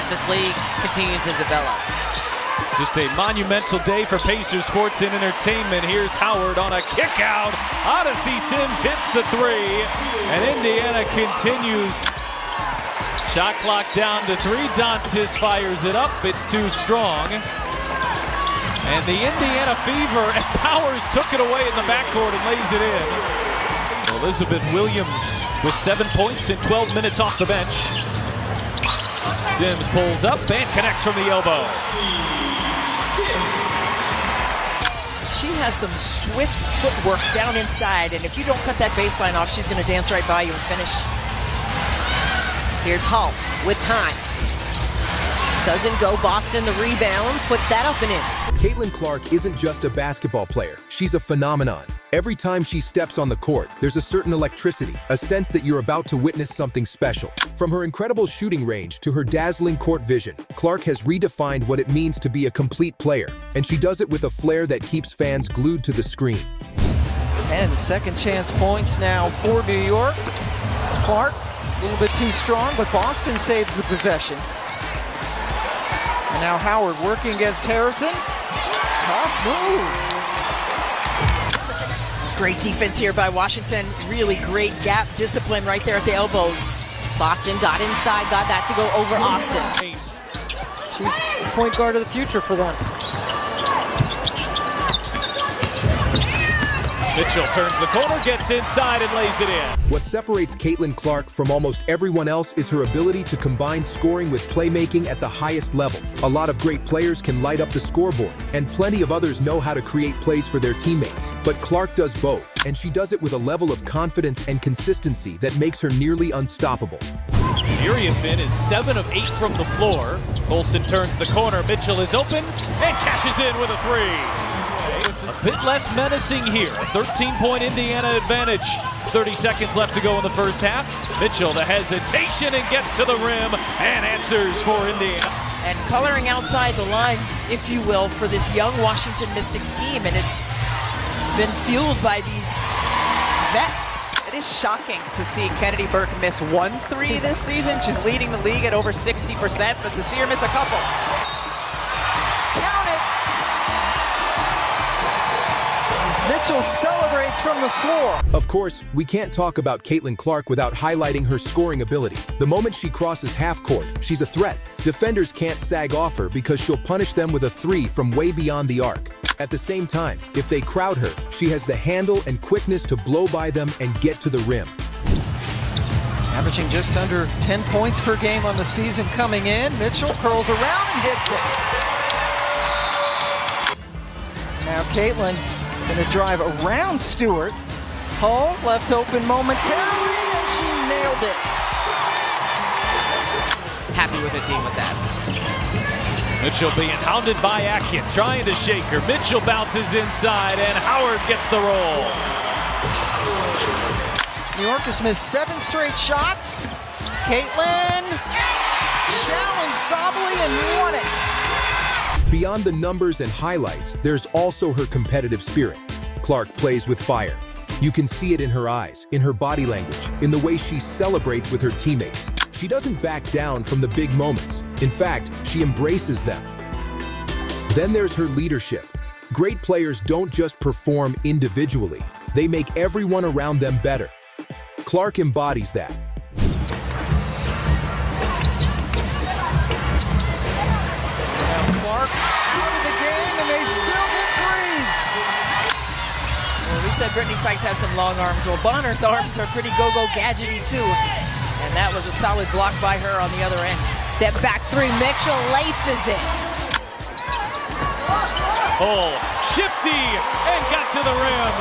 this league continues to develop. Just a monumental day for Pacers sports and entertainment. Here's Howard on a kick out. Odyssey Sims hits the three, and Indiana continues. Shot clock down to 3. Dantis fires it up. It's too strong. And the Indiana Fever and Powers took it away in the backcourt and lays it in. Elizabeth Williams with 7 points in 12 minutes off the bench. Sims pulls up and connects from the elbow. She has some swift footwork down inside, and if you don't cut that baseline off, she's going to dance right by you and finish. Here's Hull with time. Doesn't go. Boston the rebound, puts that up and in. Caitlin Clark isn't just a basketball player. She's a phenomenon. Every time she steps on the court, there's a certain electricity, a sense that you're about to witness something special. From her incredible shooting range to her dazzling court vision, Clark has redefined what it means to be a complete player, and she does it with a flair that keeps fans glued to the screen. 10 second chance points now for New York. Clark, a little bit too strong, but Boston saves the possession. And now Howard working against Harrison. Tough move. Great defense here by Washington. Really great gap discipline right there at the elbows. Boston got inside, got that to go over Austin. She's the point guard of the future for them. Mitchell turns the corner, gets inside, and lays it in. What separates Caitlin Clark from almost everyone else is her ability to combine scoring with playmaking at the highest level. A lot of great players can light up the scoreboard, and plenty of others know how to create plays for their teammates. But Clark does both, and she does it with a level of confidence and consistency that makes her nearly unstoppable. Uriafin is 7 of 8 from the floor. Olsen turns the corner, Mitchell is open, and cashes in with a 3. A bit less menacing here. A 13-point Indiana advantage. 30 seconds left to go in the first half. Mitchell, the hesitation, and gets to the rim and answers for Indiana. And coloring outside the lines, if you will, for this young Washington Mystics team. And it's been fueled by these vets. It is shocking to see Kennedy Burke miss 1 3 this season. She's leading the league at over 60%, but to see her miss a couple. Count it! Mitchell celebrates from the floor. Of course, we can't talk about Caitlin Clark without highlighting her scoring ability. The moment she crosses half court, she's a threat. Defenders can't sag off her because she'll punish them with a 3 from way beyond the arc. At the same time, if they crowd her, she has the handle and quickness to blow by them and get to the rim. Averaging just under 10 points per game on the season coming in. Mitchell curls around and hits it. Now Caitlin going to drive around Stewart. Hull left open momentarily, and she nailed it. Happy with the team with that. Mitchell being hounded by Atkins, trying to shake her. Mitchell bounces inside, and Howard gets the roll. New York has missed 7 straight shots. Caitlin challenged Sabally and won it. Beyond the numbers and highlights, there's also her competitive spirit. Clark plays with fire. You can see it in her eyes, in her body language, in the way she celebrates with her teammates. She doesn't back down from the big moments. In fact, she embraces them. Then there's her leadership. Great players don't just perform individually. They make everyone around them better. Clark embodies that. Clark out of the game, and they still hit threes. Well, we said Brittany Sykes has some long arms. Well, Bonner's arms are pretty go-go gadgety too. And that was a solid block by her on the other end. Step back 3, Mitchell laces it. Oh, shifty, and got to the rim.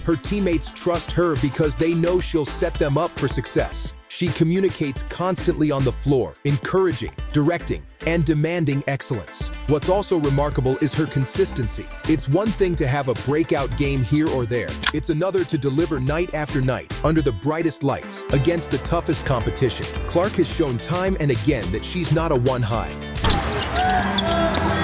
Her teammates trust her because they know she'll set them up for success. She communicates constantly on the floor, encouraging, directing, and demanding excellence. What's also remarkable is her consistency. It's one thing to have a breakout game here or there. It's another to deliver night after night, under the brightest lights, against the toughest competition. Clark has shown time and again that she's not a one-high.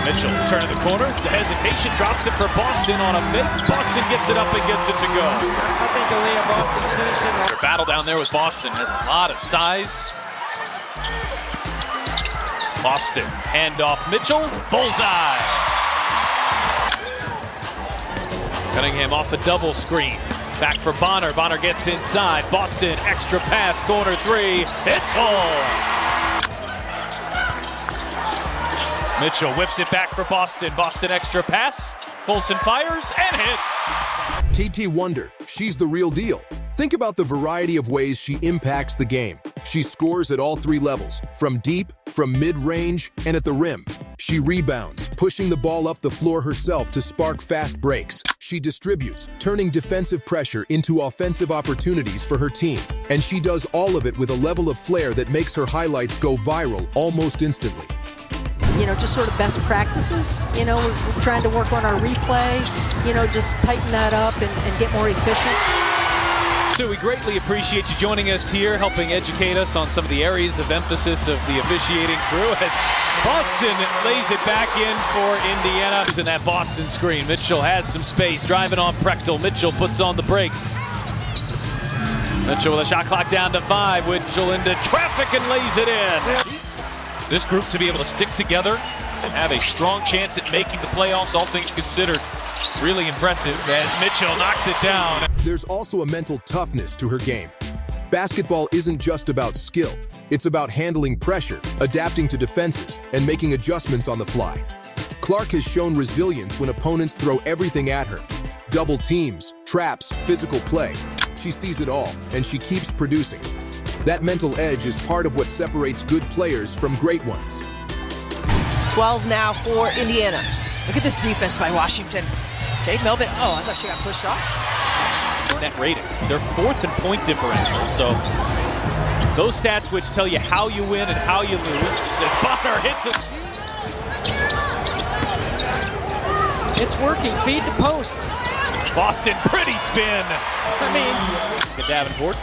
Mitchell turning the corner, the hesitation, drops it for Boston on a fake. Boston gets it up and gets it to go. I think Aaliyah Boston's finishing. Their battle down there with Boston has a lot of size. Boston, handoff Mitchell, bullseye. Cunningham off a double screen. Back for Bonner. Bonner gets inside. Boston, extra pass, corner three. It's home. Mitchell whips it back for Boston. Boston extra pass. Colson fires and hits. TT Wonder, she's the real deal. Think about the variety of ways she impacts the game. She scores at all three levels, from deep, from mid-range, and at the rim. She rebounds, pushing the ball up the floor herself to spark fast breaks. She distributes, turning defensive pressure into offensive opportunities for her team. And she does all of it with a level of flair that makes her highlights go viral almost instantly. You know, just sort of best practices. You know, we're trying to work on our replay, you know, just tighten that up and get more efficient. So we greatly appreciate you joining us here, helping educate us on some of the areas of emphasis of the officiating crew as Boston lays it back in for Indiana. Using that Boston screen, Mitchell has some space, driving on Prechtel. Mitchell puts on the brakes. Mitchell with a shot clock down to 5. Mitchell into traffic and lays it in. This group to be able to stick together and have a strong chance at making the playoffs, all things considered, really impressive as Mitchell knocks it down. There's also a mental toughness to her game. Basketball isn't just about skill. It's about handling pressure, adapting to defenses, and making adjustments on the fly. Clark has shown resilience when opponents throw everything at her. Double teams, traps, physical play. She sees it all, and she keeps producing. That mental edge is part of what separates good players from great ones. 12 now for Indiana. Look at this defense by Washington. Jade Melvin, oh, I thought she got pushed off. Net rating. They're 4th in point differential, so those stats which tell you how you win and how you lose. As Bonner hits it. It's working. Feed the post. Boston, pretty spin. Get Davenport.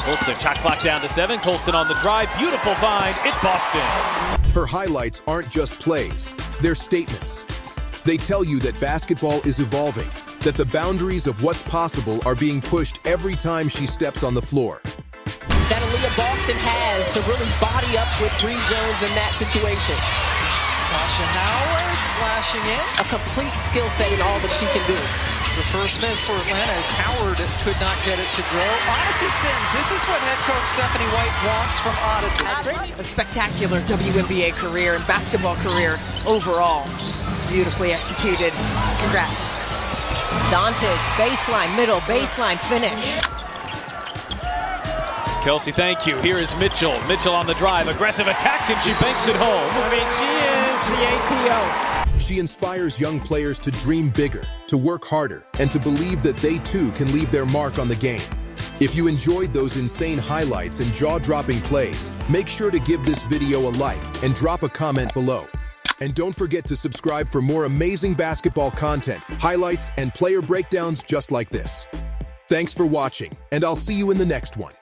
Colson, shot clock down to 7. Colson on the drive. Beautiful find. It's Boston. Her highlights aren't just plays. They're statements. They tell you that basketball is evolving, that the boundaries of what's possible are being pushed every time she steps on the floor. That Aaliyah Boston has to really body up with Bree Jones in that situation. Tasha Howard slashing in. A complete skill set in all that she can do. It's the first miss for Atlanta as Howard could not get it to grow. Odyssey Sims, this is what head coach Stephanie White wants from Odyssey. A spectacular WNBA career and basketball career overall. Beautifully executed. Congrats. Dantes, baseline, middle, baseline, finish. Kelsey, thank you. Here is Mitchell. Mitchell on the drive. Aggressive attack, and she banks it home. I mean, she is the ATO. She inspires young players to dream bigger, to work harder, and to believe that they too can leave their mark on the game. If you enjoyed those insane highlights and jaw-dropping plays, make sure to give this video a like and drop a comment below. And don't forget to subscribe for more amazing basketball content, highlights, and player breakdowns just like this. Thanks for watching, and I'll see you in the next one.